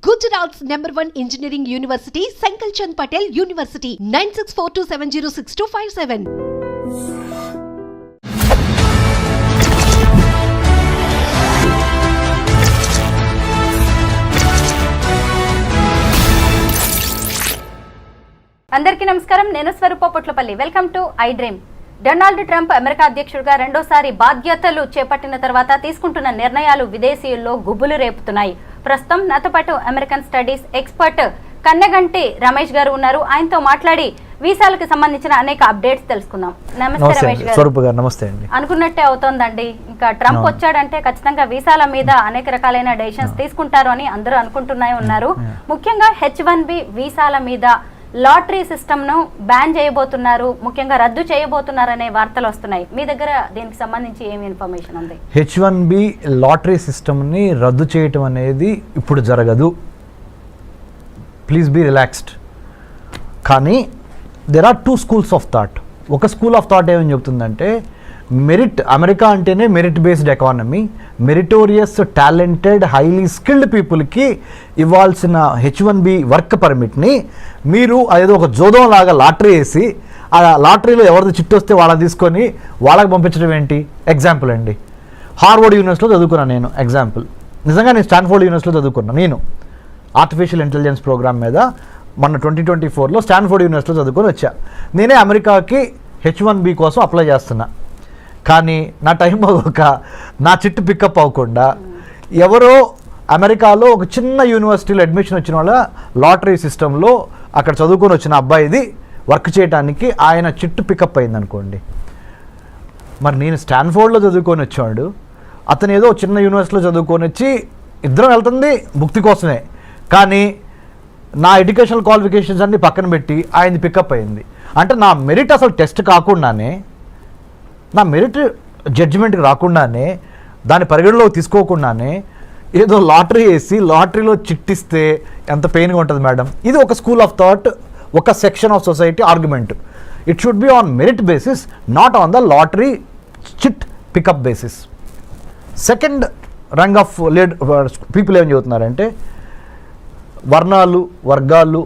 Gujarat's #1 engineering university, Sankal Chand Patel University, 9642706257. అందరికీ నమస్కారం. నేను Swaroopa Potlapalli. Welcome to I dream. Donald Trump America అధ్యక్షుడిగా రెండోసారి బాధ్యతలు చేపట్టిన తర్వాత తీసుకుంటున్న నిర్ణయాలు విదేశీయుల్లో గుబులు రేపుతున్నాయి. ప్రస్తుతం నాతో పాటు American studies expert Kanneganti Ramesh గారు ఉన్నారు. ఆయనతో మాట్లాడి వీసాలకు సంబంధించిన అనేక అప్డేట్స్ తెలుసుకుందాం. నమస్తే రమేష్ గారు. నమస్తే అండి. అనుకున్నట్టే అవుతోందండి. ఇంకా ట్రంప్ వచ్చాడంటే ఖచ్చితంగా వీసాల మీద అనేక రకాలైన డెసిషన్స్ తీసుకుంటారు అని అందరూ అనుకుంటూనే ఉన్నారు. ముఖ్యంగా H1B వీసాల మీద లాటరీ సిస్టమ్ను బ్యాన్ చేయబోతున్నారు, ముఖ్యంగా రద్దు చేయబోతున్నారు అనే వార్తలు వస్తున్నాయి. మీ దగ్గర దీనికి సంబంధించి ఏమి ఇన్ఫర్మేషన్ ఉంది? H1B లాటరీ సిస్టమ్ని రద్దు చేయటం అనేది ఇప్పుడు జరగదు. Please be relaxed. కానీ there are 2 schools of thought. ఒక స్కూల్ ఆఫ్ థాట్ ఏమని చెప్తుందంటే, మెరిట్, అమెరికా అంటేనే merit based economy, meritorious talented highly skilled పీపుల్కి ఇవ్వాల్సిన H1B వర్క్ పర్మిట్ని మీరు అదేదో ఒక జోదం లాగా లాటరీ వేసి ఆ లాటరీలో ఎవరిది చిట్టు వస్తే వాళ్ళని తీసుకొని వాళ్ళకి పంపించడం ఏంటి? ఎగ్జాంపుల్ అండి, హార్వర్డ్ యూనివర్సిటీలో చదువుకున్నాను నేను. ఎగ్జాంపుల్, నిజంగా నేను స్టాన్ఫోర్డ్ యూనివర్సిటీలో చదువుకున్నాను. నేను ఆర్టిఫిషియల్ ఇంటెలిజెన్స్ ప్రోగ్రామ్ మీద మొన్న 2024లో స్టాన్ఫోర్డ్ యూనివర్సిటీలో చదువుకొని వచ్చా. నేనే అమెరికాకి H1B కోసం అప్లై చేస్తున్నా. కానీ నా టైం అవ్వక నా చిట్టు పికప్ అవ్వకుండా ఎవరో అమెరికాలో ఒక చిన్న యూనివర్సిటీలో అడ్మిషన్ వచ్చిన వాళ్ళ లాటరీ సిస్టంలో అక్కడ చదువుకొని వచ్చిన అబ్బాయిది వర్క్ చేయడానికి ఆయన చిట్టు పికప్ అయింది అనుకోండి. మరి నేను స్టాన్ఫోర్డ్లో చదువుకొని వచ్చాడు, అతను ఏదో చిన్న యూనివర్సిటీలో చదువుకొని వచ్చి ఇద్దరం వెళ్తుంది భుక్తి కోసమే. కానీ నా ఎడ్యుకేషనల్ క్వాలిఫికేషన్స్ అన్ని పక్కన పెట్టి ఆయనది పికప్ అయింది. అంటే నా మెరిట్ అసలు టెస్ట్ కాకుండానే, నా మెరిట్ జడ్జిమెంట్కి రాకుండానే, దాని పరిగణలోకి తీసుకోకుండానే ఏదో లాటరీ వేసి లాటరీలో చిట్టిస్తే ఎంత పెయిన్గా ఉంటుంది మేడం. ఇది ఒక స్కూల్ ఆఫ్ థాట్, ఒక section of society argument. It should be on merit basis, not on the lottery chit pickup basis. Second rung of people ఏం చెబుతున్నారంటే, వర్ణాలు, వర్గాలు,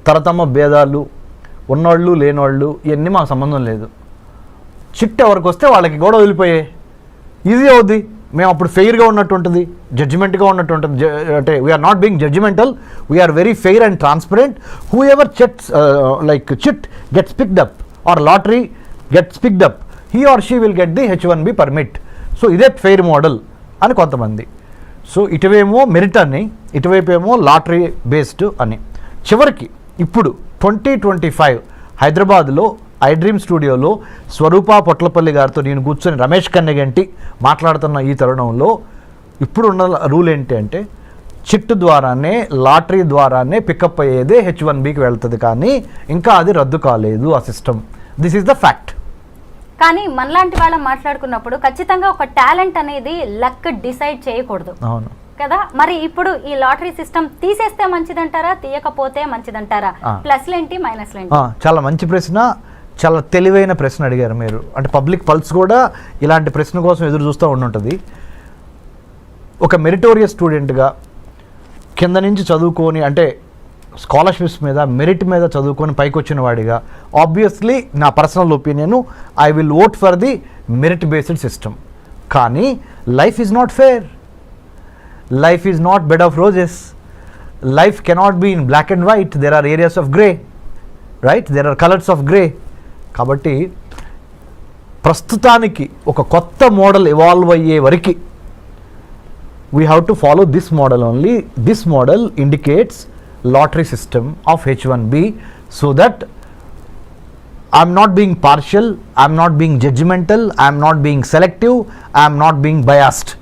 తరతమ భేదాలు, ఉన్నోళ్ళు లేనోళ్ళు, ఇవన్నీ మాకు సంబంధం లేదు. చిట్ ఎవరికి వస్తే వాళ్ళకి కూడా వదిలిపోయే ఈజీ అవుద్ది. మేము అప్పుడు ఫెయిర్గా ఉన్నట్టు ఉంటుంది, జడ్జిమెంట్గా ఉన్నట్టు ఉంటుంది. అంటే we're not being judgmental, we're very fair and transparent. Whoever like chit gets picked up or lottery gets picked up, he or she will get the H1B permit. So ఇదే fair model అని కొంతమంది. So ఇటువేమో merit అని, ఇటువైపు ఏమో lottery based అని. చివరికి ఇప్పుడు 2025 హైదరాబాద్లో ఐ డ్రీమ్ స్టూడియోలో స్వరూప పొట్లపల్లి గారితో నేను కూర్చొని రమేష్ కన్నెగంటి మాట్లాడుతున్న ఈ తరుణంలో ఇప్పుడున్న రూల్ ఏంటి అంటే, చిట్టు ద్వారానే, లాటరీ ద్వారానే పికప్ అయ్యేదే H1Bకి వెళ్తుంది. కానీ ఇంకా అది రద్దు కాలేదు ఆ system. This is the fact. కానీ మనలాంటి వాళ్ళం మాట్లాడుకున్నప్పుడు ఖచ్చితంగా ఒక టాలెంట్ అనేది లక్ డిసైడ్ చేయకూడదు. అవును కదా. మరి ఇప్పుడు ఈ లాటరీ సిస్టమ్ తీసేస్తే మంచిదంటారా, తీయకపోతే మంచిదంటారా? ప్లస్లు ఏంటి, మైనస్లు ఏంటి? చాలా మంచి ప్రశ్న, చాలా తెలివైన ప్రశ్న అడిగారు మీరు. అంటే పబ్లిక్ పల్స్ కూడా ఇలాంటి ప్రశ్న కోసం ఎదురు చూస్తూ ఉండుంటుంది. ఒక మెరిటోరియస్ స్టూడెంట్గా కింద నుంచి చదువుకొని, అంటే స్కాలర్షిప్స్ మీద, మెరిట్ మీద చదువుకొని పైకి వచ్చిన వాడిగా ఆబ్వియస్లీ నా personal opinion, I will vote for the merit based system. కానీ life is not fair. Life is not bed of roses. Life cannot be in black and white. There are areas of grey, right? There are colours of grey. కాబట్టి ప్రస్తుతానికి ఒక కొత్త model evolve అయ్యే వరకు we have to follow this model only. This model indicates lottery system of H1B, so that I'm not being partial, I'm not being judgemental, I'm not being selective, I'm not being biased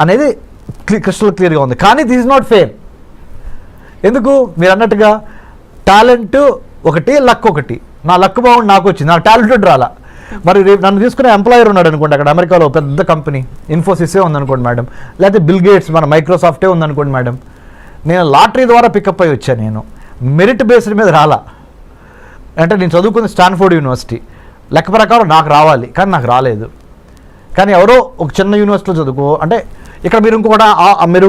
అనేది crystal క్లియర్గా ఉంది. కానీ this is not fair. ఎందుకు? మీరు అన్నట్టుగా talent ఒకటి, luck ఒకటి. నా లక్ బాగుండి నాకు వచ్చింది, నా టాలెంటెడ్ రాలా. మరి రేపు నన్ను తీసుకునే ఎంప్లాయర్ ఉన్నాడు అనుకోండి, అక్కడ అమెరికాలో పెద్ద కంపెనీ ఇన్ఫోసిసే ఉందనుకోండి మేడం, లేకపోతే బిల్ గేట్స్, మన మైక్రోసాఫ్టే ఉందనుకోండి మేడం. నేను లాటరీ ద్వారా పికప్ అయ్యి వచ్చాను, నేను మెరిట్ బేస్డ్ మీద రాలా. అంటే నేను చదువుకుంది స్టాన్ఫోర్డ్ యూనివర్సిటీ, లెక్క ప్రకారం నాకు రావాలి, కానీ నాకు రాలేదు. కానీ ఎవరో ఒక చిన్న యూనివర్సిటీలో చదువుకో, అంటే ఇక్కడ మీరు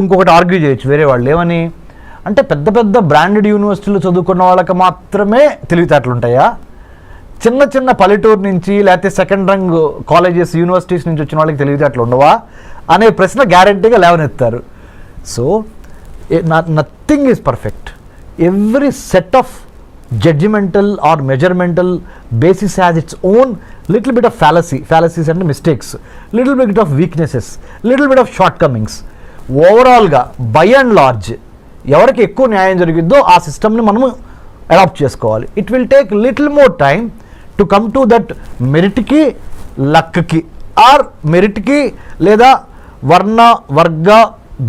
ఇంకొకటి ఆర్గ్యూ చేయొచ్చు వేరే వాళ్ళు ఏమని అంటే పెద్ద పెద్ద బ్రాండెడ్ యూనివర్సిటీలు చదువుకున్న వాళ్ళకి మాత్రమే తెలివితేటలు ఉంటాయా, చిన్న చిన్న పల్లెటూరు నుంచి లేకపోతే సెకండ్ రంగ్ కాలేజెస్ యూనివర్సిటీస్ నుంచి వచ్చిన వాళ్ళకి తెలివితేటలు ఉండవా అనే ప్రశ్న గ్యారంటీగా లేవనెత్తారు. So nothing is perfect. Every set of judgmental or measuremental basis has its own little bit of fallacies and mistakes, little bit of weaknesses, little bit of shortcomings. ఓవరాల్గా బై అండ్ లార్జ్ ఎవరికి ఎక్కువ న్యాయం జరిగిద్దో ఆ సిస్టమ్ని మనము adapt చేసుకోవాలి. It will take little more time to come to that మెరిట్కి లక్కి ఆర్ మెరిట్కి లేదా వర్ణ వర్గ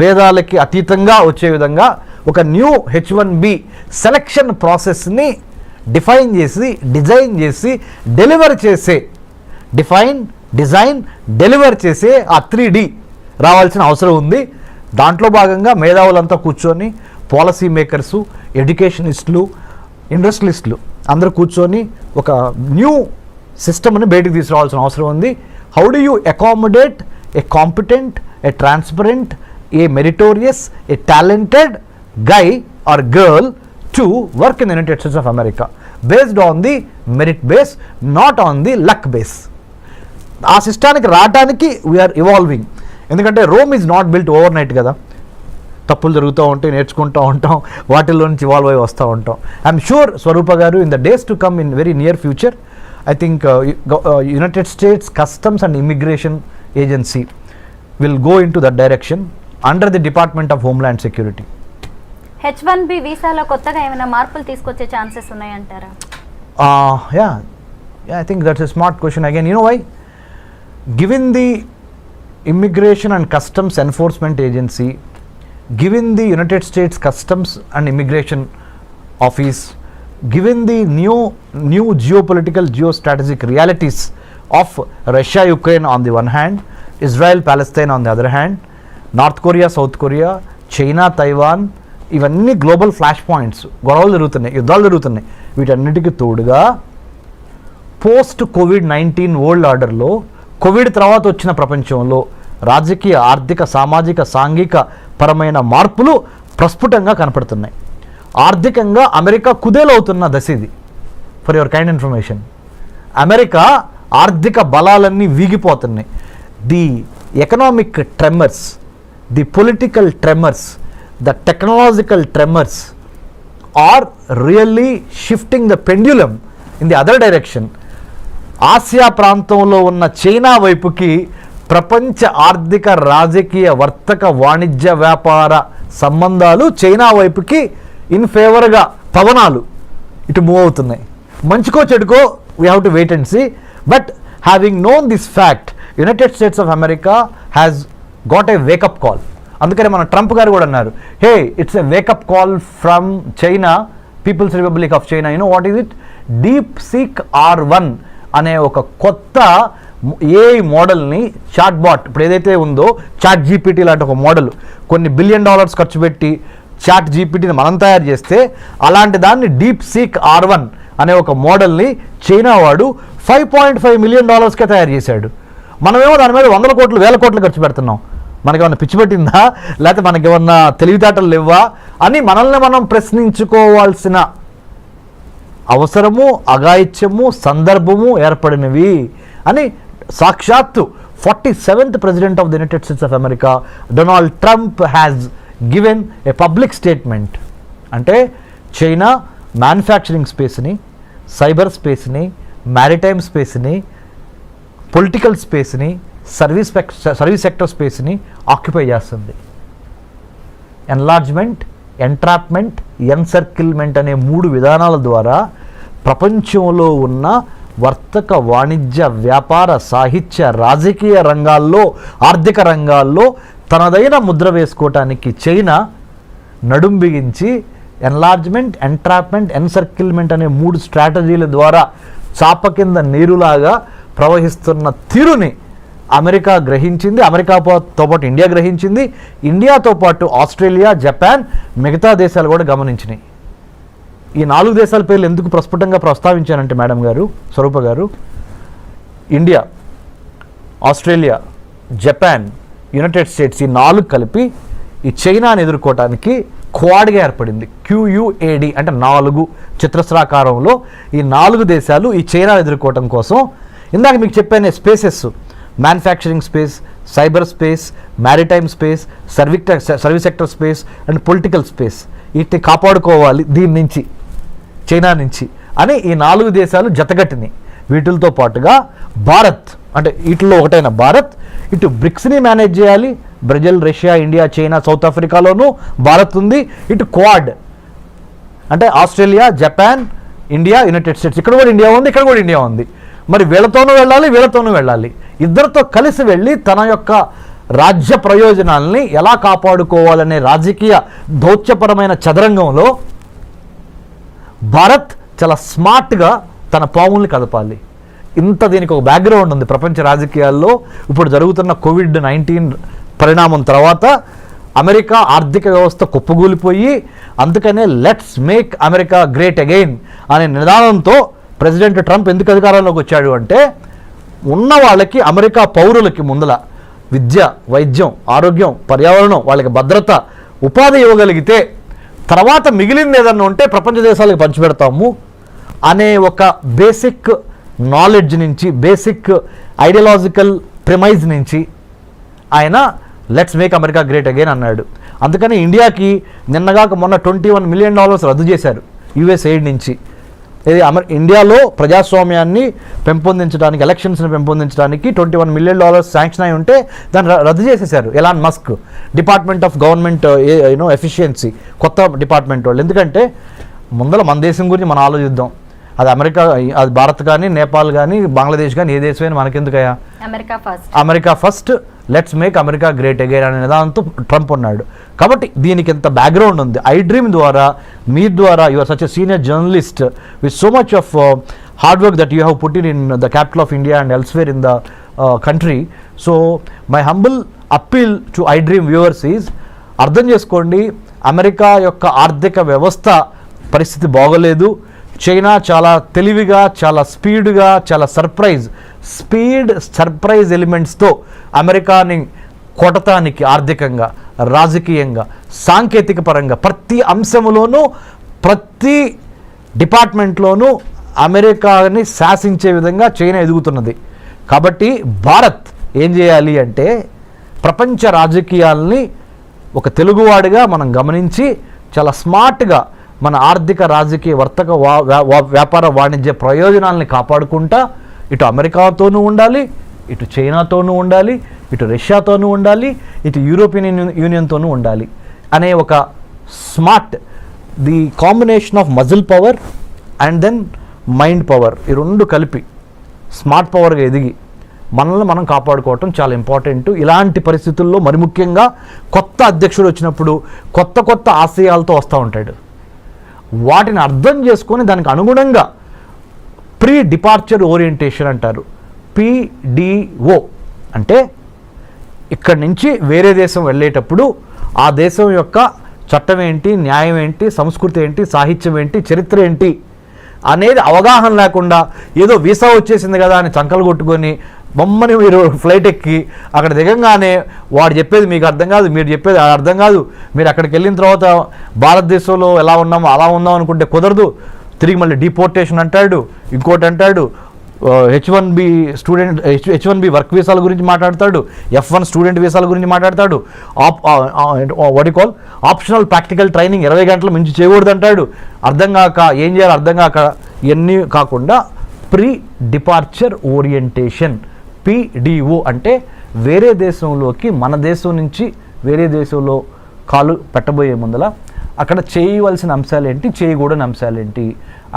భేదాలకి అతీతంగా వచ్చే విధంగా ఒక న్యూ H1B సెలక్షన్ ప్రాసెస్ని డిఫైన్ చేసి డిజైన్ చేసి డెలివర్ చేసే డెలివర్ చేసే ఆ 3D రావాల్సిన అవసరం ఉంది. దాంట్లో భాగంగా మేధావులంతా కూర్చొని పాలసీ మేకర్సు, ఎడ్యుకేషనిస్టులు, ఇండస్ట్రియలిస్టులు అందరూ కూర్చొని ఒక న్యూ సిస్టమ్ని బయటికి తీసుకురావాల్సిన అవసరం ఉంది. How do you accommodate A competent, A transparent, A meritorious, A talented guy or girl to work in the United States of America based on the merit base, not on the luck base. ఆ సిస్టానికి రావడానికి we are evolving. ఎందుకంటే Rome is not built over night కదా, తప్పులు జరుగుతూ ఉంటాయి, నేర్చుకుంటూ ఉంటాం, వాటిల్లో నుంచి ఇవాల్వ్ అయి వస్తూ ఉంటాం. ఐఎమ్ షూర్ స్వరూప గారు in the days to come in very near future I think United states customs and immigration agency will go in to that direction under the department of homeland security. H1B వీసాలో కొత్తగా ఏమైనా మార్పులు తీసుకొచ్చే chances ఉన్నాయంటారా? Yeah, I think that's a smart question again. You know why? Given the Immigration and Customs Enforcement Agency, given the United States Customs and Immigration Office, given the new geopolitical, geostrategic realities of Russia, Ukraine on the one hand, Israel, Palestine on the other hand, North Korea, South Korea, China, Taiwan, ఇవన్నీ global flash points, గొడవలు జరుగుతున్నాయి, యుద్ధాలు జరుగుతున్నాయి. వీటన్నిటికీ తోడుగా post COVID-19 world ఆర్డర్లో Covid తర్వాత వచ్చిన ప్రపంచంలో రాజకీయ, ఆర్థిక, సామాజిక, సాంఘిక పరమైన మార్పులు ప్రస్ఫుటంగా కనపడుతున్నాయి. ఆర్థికంగా అమెరికా కుదేలవుతున్న దశ ఇది. For your kind information, America ఆర్థిక బలాలన్నీ వీగిపోతున్నాయి. The economic tremors, the political tremors, the technological tremors are really shifting the pendulum in the other direction. Asia ప్రాంతంలో ఉన్న చైనా వైపుకి ప్రపంచ ఆర్థిక, రాజకీయ, వర్తక, వాణిజ్య, వ్యాపార సంబంధాలు చైనా వైపుకి ఇన్ ఫేవర్గా పవనాలు ఇటు మూవ్ అవుతున్నాయి. మంచికో చెడుకో we have to wait and see. But having known this fact, United States of America has got a wake up call. అందుకనే మన ట్రంప్ గారు కూడా అన్నారు, hey it's a wake up call from China, People's Republic of China. You know what is it? DeepSeek R1 అనే ఒక కొత్త AI మోడల్ని, chat bot ఇప్పుడు ఏదైతే ఉందో చాట్ జీపీటీ లాంటి ఒక మోడల్, కొన్ని $1 బిలియన్ ఖర్చు పెట్టి చాట్ జీపీటీని మనం తయారు చేస్తే అలాంటి దాన్ని DeepSeek R1 అనే ఒక మోడల్ని చైనా వాడు $5.5 మిలియన్ తయారు చేశాడు. మనమేమో దాని మీద 100 కోట్లు 1000 కోట్లు ఖర్చు పెడుతున్నాం. మనకేమన్నా పిచ్చి పట్టిందా, లేకపోతే మనకేమన్నా తెలివితేటలు లేవా అని మనల్ని మనం ప్రశ్నించుకోవాల్సిన అవసరము, అఘాయిత్యము, సందర్భము ఏర్పడినవి అని సాక్షాత్తు 47th president of the United States of America Donald Trump has given a public statement. అంటే చైనా మ్యానుఫ్యాక్చరింగ్ స్పేస్ని, సైబర్ స్పేస్ని, మ్యారిటైమ్ స్పేస్ని, పొలిటికల్ స్పేస్ని, సర్వీస్ సెక్టర్ స్పేస్ని ఆక్యుపై చేస్తుంది. ఎన్లార్జ్మెంట్, ఎంట్రాప్మెంట్, ఎన్సర్కిల్మెంట్ అనే 3 విధానాల ద్వారా ప్రపంచంలో ఉన్న వర్తక, వాణిజ్య, వ్యాపార, సాహిత్య, రాజకీయ రంగాల్లో, ఆర్థిక రంగాల్లో తనదైన ముద్ర వేసుకోవటానికి చైనా నడుం బిగించి ఎన్లార్జ్మెంట్, ఎంట్రాప్మెంట్, ఎన్సర్కిల్మెంట్ అనే 3 స్ట్రాటజీల ద్వారా చాప కింద నీరులాగా ప్రవహిస్తున్న తీరుని అమెరికా గ్రహించింది. అమెరికాతో పాటు ఇండియా గ్రహించింది. ఇండియాతో పాటు ఆస్ట్రేలియా, జపాన్, మిగతా దేశాలు కూడా గమనించినాయి. ఈ 4 దేశాల పేర్లు ఎందుకు ప్రస్ఫుటంగా ప్రస్తావించానంటే మేడం గారు, స్వరూప గారు, India, Australia, Japan, United states, ఈ 4 కలిపి ఈ చైనాని ఎదుర్కోవటానికి క్వాడ్గా ఏర్పడింది. QUAD అంటే 4 చతురస్రాకారంలో ఈ 4 దేశాలు ఈ చైనాని ఎదుర్కోవటం కోసం, ఇందాక మీకు చెప్పాను spaces, manufacturing space, cyber space, maritime space, service sector space and political space, వీటిని కాపాడుకోవాలి దీని నుంచి, చైనా నుంచి అని ఈ 4 దేశాలు జతగట్టినాయి. వీటితో పాటుగా భారత్, అంటే వీటిలో ఒకటైన భారత్ ఇటు బ్రిక్స్ని మేనేజ్ చేయాలి. Brazil, Russia, India, China, South ఆఫ్రికాలోనూ భారత్ ఉంది. ఇటు క్వాడ్ అంటే Australia, Japan, India, United States, ఇక్కడ కూడా ఇండియా ఉంది, ఇక్కడ కూడా ఇండియా ఉంది. మరి వీళ్ళతోనూ వెళ్ళాలి, వీళ్ళతోనూ వెళ్ళాలి. ఇద్దరితో కలిసి వెళ్ళి తన యొక్క రాజ్య ప్రయోజనాల్ని ఎలా కాపాడుకోవాలనే రాజకీయ దౌత్యపరమైన చదరంగంలో భారత్ చాలా స్మార్ట్గా తన పావుల్ని కదపాలి. దీనికి ఒక బ్యాక్గ్రౌండ్ ఉంది ప్రపంచ రాజకీయాల్లో. ఇప్పుడు జరుగుతున్న COVID-19 పరిణామం తర్వాత అమెరికా ఆర్థిక వ్యవస్థ కుప్పగూలిపోయి, అందుకనే let's make America great again అనే నినాదంతో ప్రెసిడెంట్ ట్రంప్ ఎందుకు అధికారంలోకి వచ్చాడు అంటే, ఉన్న వాళ్ళకి, అమెరికా పౌరులకి ముందల విద్య, వైద్యం, ఆరోగ్యం, పర్యావరణం, వాళ్ళకి భద్రత, ఉపాధి ఇవ్వగలిగితే తర్వాత మిగిలింది ఏదన్నా ఉంటే ప్రపంచ దేశాలకు పంచిపెడతాము అనే ఒక బేసిక్ నాలెడ్జ్ నుంచి, బేసిక్ ఐడియాలజికల్ ప్రిమైజ్ నుంచి ఆయన let's make America great again అన్నాడు. అందుకని ఇండియాకి నిన్నగాక మొన్న $21 మిలియన్ రద్దు చేశారు యుఎస్ ఎయిడ్ నుంచి. ఇది ఇండియాలో ప్రజాస్వామ్యాన్ని పెంపొందించడానికి, ఎలక్షన్స్ని పెంపొందించడానికి $21 మిలియన్ శాంక్షన్ అయి ఉంటే దాన్ని రద్దు చేసేశారు Elon Musk, department of government efficiency, కొత్త డిపార్ట్మెంట్ వాళ్ళు. ఎందుకంటే ముందర మన దేశం గురించి మనం ఆలోచిద్దాం. అది అమెరికా, అది భారత్ కానీ, నేపాల్ కానీ, బంగ్లాదేశ్ కానీ, ఏ దేశమైనా మనకెందుకయ్యా, America first, let's make America great again అనే నిదానంతో ట్రంప్ ఉన్నాడు. కాబట్టి దీనికి ఎంత బ్యాక్గ్రౌండ్ ఉంది. ఐ డ్రీమ్ ద్వారా, మీ ద్వారా, you are such a senior journalist with so much of hard work that you have put in the capital of India and elsewhere in the country. So my humble appeal to I dream viewers is, అర్థం చేసుకోండి, America యొక్క ఆర్థిక వ్యవస్థ పరిస్థితి బాగోలేదు. China చాలా తెలివిగా, చాలా స్పీడ్గా, చాలా సర్ప్రైజ్ ఎలిమెంట్స్తో అమెరికాని కొట్టడానికి ఆర్థికంగా, రాజకీయంగా, సాంకేతిక పరంగా ప్రతి అంశంలోనూ, ప్రతి డిపార్ట్మెంట్లోనూ అమెరికాని శాసించే విధంగా చైనా ఎదుగుతున్నది. కాబట్టి భారత్ ఏం చేయాలి అంటే, ప్రపంచ రాజకీయాల్ని ఒక తెలుగువాడిగా మనం గమనించి చాలా స్మార్ట్గా మన ఆర్థిక, రాజకీయ, వర్తక, వ్యాపార, వాణిజ్య ప్రయోజనాలని కాపాడుకుంటా ఇటు అమెరికాతోనూ ఉండాలి, ఇటు చైనాతోనూ ఉండాలి, ఇటు రష్యాతోనూ ఉండాలి, ఇటు యూరోపియన్ యూనియన్తోనూ ఉండాలి అనే ఒక smart, the combination of muscle power and then mind power, ఈ రెండు కలిపి స్మార్ట్ పవర్గా ఎదిగి మనల్ని మనం కాపాడుకోవటం చాలా ఇంపార్టెంట్. ఇలాంటి పరిస్థితుల్లో మరి ముఖ్యంగా కొత్త అధ్యక్షుడు వచ్చినప్పుడు కొత్త ఆశయాలతో వస్తూ ఉంటాడు. వాటిని అర్థం చేసుకొని దానికి అనుగుణంగా ప్రీ డిపార్చర్ ఓరియంటేషన్ అంటారు, PDO అంటే ఇక్కడి నుంచి వేరే దేశం వెళ్ళేటప్పుడు ఆ దేశం యొక్క చట్టం ఏంటి, న్యాయం ఏంటి, సంస్కృతి ఏంటి, సాహిత్యం ఏంటి, చరిత్ర ఏంటి అనేది అవగాహన లేకుండా ఏదో వీసా వచ్చేసింది కదా అని చంకలు కొట్టుకొని బొమ్మని మీరు ఫ్లైట్ ఎక్కి అక్కడ దిగంగానే వాడు చెప్పేది మీకు అర్థం కాదు, మీరు చెప్పేది అర్థం కాదు, మీరు అక్కడికి వెళ్ళిన తర్వాత భారతదేశంలో ఎలా ఉన్నామో అలా ఉందాం అనుకుంటే కుదరదు, తిరిగి మళ్ళీ డిపోర్టేషన్ అంటాడు, ఇంకోటి అంటాడు, H1B వర్క్ వీసాల గురించి మాట్లాడతాడు, F1 స్టూడెంట్ వీసాల గురించి మాట్లాడతాడు, ఆప్షనల్ ప్రాక్టికల్ ట్రైనింగ్ 20 గంటల మించి చేయకూడదు అంటాడు. అర్థం కాక ఏం చేయాలో అర్థం కాక ఇవన్నీ కాకుండా ప్రీ డిపార్చర్ ఓరియంటేషన్, PDO అంటే వేరే దేశంలోకి, మన దేశం నుంచి వేరే దేశంలో కాలు పెట్టబోయే ముందల అక్కడ చేయవలసిన అంశాలు ఏంటి, చేయకూడని అంశాలు ఏంటి,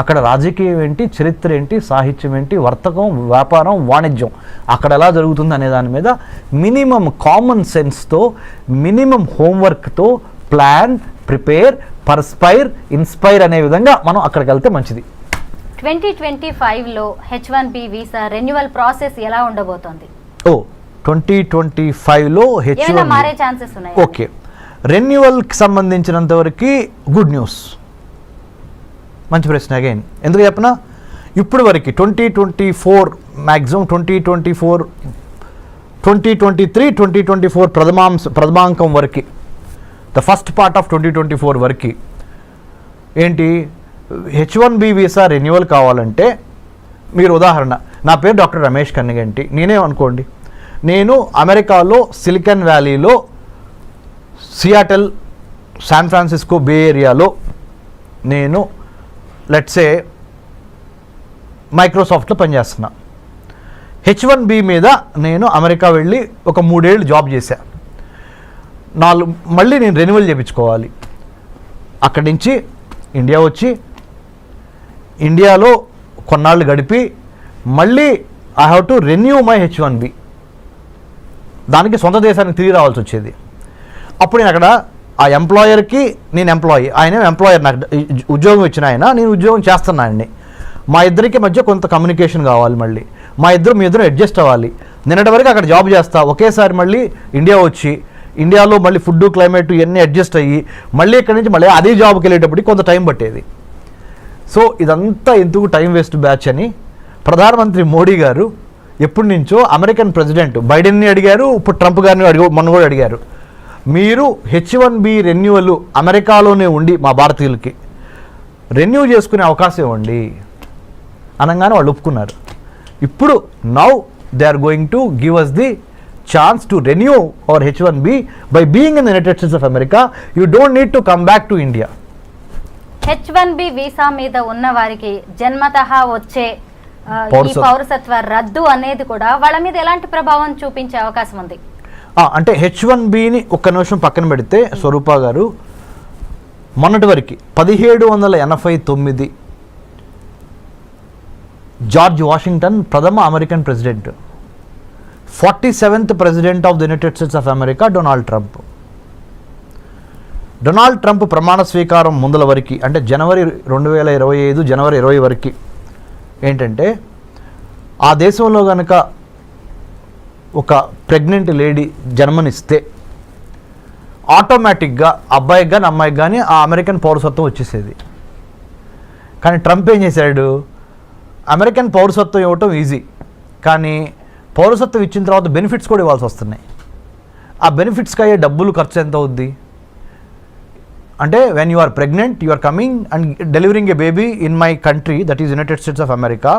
అక్కడ రాజకీయం ఏంటి, చరిత్ర ఏంటి, సాహిత్యం ఏంటి, వర్తకం, వ్యాపారం, వాణిజ్యం అక్కడ ఎలా జరుగుతుంది అనే దాని మీద మినిమం కామన్ సెన్స్తో, మినిమం హోంవర్క్తో ప్లాన్, ప్రిపేర్, పర్స్పైర్, ఇన్స్పైర్ అనే విధంగా మనం అక్కడికి వెళ్తే మంచిది. 2025లో H1B వీసా రెన్యువల్ ప్రాసెస్ ఎలా ఉండబోతోంది? 2025లో H1B మారే ఛాన్సెస్ ఉన్నాయి. ఓకే, రెన్యువల్కి సంబంధించినంత వరకు గుడ్ న్యూస్. మంచి ప్రశ్న. అగైన్ ఎందుకు చెప్పనా, ఇప్పుడు వరకు 2024 మ్యాక్సిమం 2024 2023-2024 ప్రథమాంకం వరకు, ద ఫస్ట్ పార్ట్ ఆఫ్ 2024 వరకు ఏంటి, H1B వీసా రెన్యువల్ కావాలంటే మీరు ఉదాహరణ, నా పేరు డాక్టర్ రమేష్ కన్నిగంటి, నేనే అనుకోండి, నేను అమెరికాలో సిలికాన్ వ్యాలీలో సియాటల్, శాన్ ఫ్రాన్సిస్కో, బే ఏరియాలో నేను లెట్సే మైక్రోసాఫ్ట్లో పనిచేస్తున్నా. H1B మీద నేను అమెరికా వెళ్ళి ఒక 3 ఏళ్ళు జాబ్ చేశా. మళ్ళీ నేను రెన్యువల్ చేయించుకోవాలి. అక్కడి నుంచి ఇండియా వచ్చి ఇండియాలో కొన్నాళ్ళు గడిపి మళ్ళీ I have to renew my H1B. దానికి సొంత దేశానికి తిరిగి రావాల్సి వచ్చేది. అప్పుడు నేను అక్కడ ఆ ఎంప్లాయర్కి నేను ఎంప్లాయీ, ఆయన ఎంప్లాయర్, నాకు ఉద్యోగం ఇచ్చిన ఆయన, నేను ఉద్యోగం చేస్తున్నా అండి. మా ఇద్దరికి మధ్య కొంత కమ్యూనికేషన్ కావాలి. మళ్ళీ మీ ఇద్దరు అడ్జస్ట్ అవ్వాలి. నిన్నటి వరకు అక్కడ జాబ్ చేస్తా, ఒకేసారి మళ్ళీ ఇండియా వచ్చి ఇండియాలో మళ్ళీ ఫుడ్, క్లైమేట్ ఇవన్నీ అడ్జస్ట్ అయ్యి మళ్ళీ ఇక్కడి నుంచి మళ్ళీ అదే జాబ్కి వెళ్ళేటప్పటికి కొంత టైం పట్టేది. సో ఇదంతా ఎందుకు టైం వేస్ట్ బ్యాచ్ అని ప్రధానమంత్రి మోడీ గారు ఎప్పటి నుంచో అమెరికన్ ప్రెసిడెంట్ బైడెన్ని అడిగారు, ఇప్పుడు ట్రంప్ గారిని మొన్న కూడా అడిగారు, మీరు H1B రెన్యువల్ అమెరికాలోనే ఉండి మా భారతీయులకి రెన్యూ చేసుకునే అవకాశం ఇవ్వండి అనగానే వాళ్ళు ఒప్పుకున్నారు. ఇప్పుడు now they are going to give us the chance to renew our H1B by being in the United States of America. You don't need to come back to India. H1B visa మీద ఉన్న వారికి జన్మతహా వచ్చే ఈ పౌరసత్వ రద్దు అనేది కూడా వాళ్ళ మీద ఎలాంటి ప్రభావం చూపించే అవకాశం ఉంది? అంటే H1Bని ఒక్క నిమిషం పక్కన పెడితే స్వరూప గారు, మొన్నటి వరకు 1789 జార్జ్ వాషింగ్టన్ ప్రథమ American president, 47th president of the United States of America Donald Trump. Donald Trump ప్రమాణ స్వీకారం ముందల వరకు, అంటే జనవరి 2025 జనవరి 20 వరకు ఏంటంటే, ఆ దేశంలో కనుక ఒక ప్రెగ్నెంట్ లేడీ జన్మనిస్తే ఆటోమేటిక్గా అబ్బాయికి కానీ అమ్మాయికి కానీ ఆ అమెరికన్ పౌరసత్వం వచ్చేసేది. కానీ ట్రంప్ ఏం చేశాడు, అమెరికన్ పౌరసత్వం ఇవ్వటం ఈజీ, కానీ పౌరసత్వం ఇచ్చిన తర్వాత బెనిఫిట్స్ కూడా ఇవ్వాల్సి వస్తున్నాయి. ఆ బెనిఫిట్స్కి అయ్యే డబ్బులు ఖర్చు ఎంత అవుద్ది అంటే, when you are pregnant, you are coming and delivering a baby in my country, that is United States of America,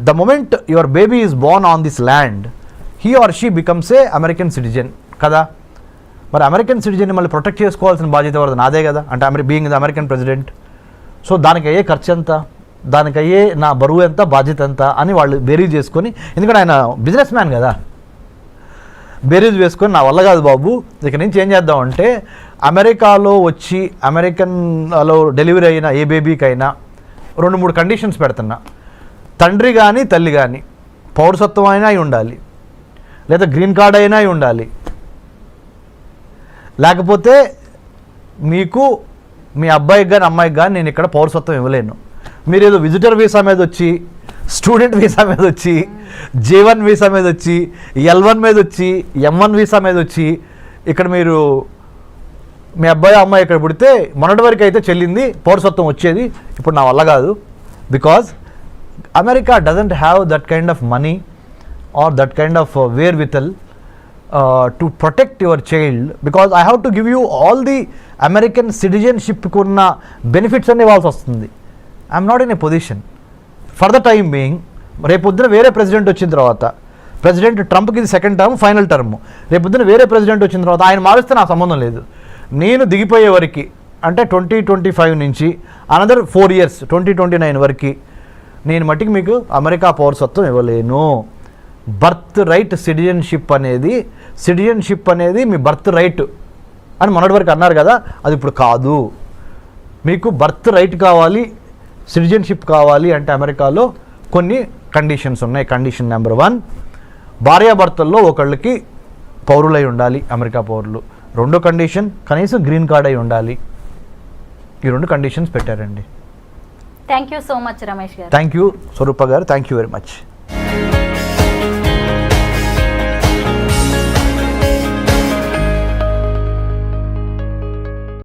the moment your baby is born on this land, he or she becomes a American citizen కదా. మరి American సిటిజన్ని మళ్ళీ protect చేసుకోవాల్సిన బాధ్యత ఎవరిది, నాదే కదా, అంటే being the American president. So దానికి అయ్యే ఖర్చు ఎంత, దానికి అయ్యే నా బరువు ఎంత, బాధ్యత ఎంత అని వాళ్ళు బేరీజ్ చేసుకొని, ఎందుకంటే ఆయన బిజినెస్ మ్యాన్ కదా, బేరీజ్ వేసుకొని నా వల్ల కాదు బాబు, ఇక నుంచి ఏం చేద్దామంటే అమెరికాలో వచ్చి అమెరికన్లో డెలివరీ అయిన ఏ బేబీకైనా 2-3 కండిషన్స్ పెడుతున్నా. తండ్రి కానీ తల్లి కానీ పౌరసత్వం అయినా అయి ఉండాలి, లేదా గ్రీన్ కార్డ్ అయినా అయి ఉండాలి, లేకపోతే మీకు మీ అబ్బాయికి కానీ అమ్మాయికి కానీ నేను ఇక్కడ పౌరసత్వం ఇవ్వలేను. మీరు ఏదో విజిటర్ వీసా మీద వచ్చి, స్టూడెంట్ వీసా మీద వచ్చి, J1 వీసా మీద వచ్చి, L1 మీద వచ్చి, M1 వీసా మీద వచ్చి ఇక్కడ మీరు మీ అబ్బాయి అమ్మాయి ఇక్కడ పుడితే మొన్నటి వరకు అయితే చెల్లింది పౌరసత్వం వచ్చేది, ఇప్పుడు నా వల్ల కాదు. Because America doesn't have that kind of money or that kind of wherewithal to protect your child, because I have to give you all the American సిటిజన్షిప్కి ఉన్న బెనిఫిట్స్ అన్నీ ఇవ్వాల్సి వస్తుంది. I'm not in a position for the time being. రేపొద్దున వేరే president వచ్చిన తర్వాత, president ట్రంప్కి ఇది సెకండ్ టర్మ్, ఫైనల్ టర్మ్, రేపొద్దున వేరే ప్రెసిడెంట్ వచ్చిన తర్వాత ఆయన మారిస్తే నాకు సంబంధం లేదు. నేను దిగిపోయే వరకు, అంటే 2025 నుంచి అనదర్ 4 years 2029 వరకు నేను మట్టికి మీకు అమెరికా పౌరసత్వం ఇవ్వలేను. బర్త్ రైట్ సిటిజన్షిప్ అనేది మీ బర్త్ రైట్ అని మొన్నటి వరకు అన్నారు కదా, అది ఇప్పుడు కాదు. మీకు బర్త్ రైట్ కావాలి, సిటిజన్షిప్ కావాలి అంటే అమెరికాలో కొన్ని కండిషన్స్ ఉన్నాయి. కండిషన్ నెంబర్ 1, భార్యాభర్తల్లో ఒకళ్ళకి పౌరులై ఉండాలి, అమెరికా పౌరులు. రెండో కండిషన్, కనీసం గ్రీన్ కార్డ్ అయి ఉండాలి. ఈ 2 కండిషన్స్ పెట్టారండి. Thank you so much Ramesh గారు. థ్యాంక్ యూ స్వరూప గారు, థ్యాంక్ యూ వెరీ మచ్.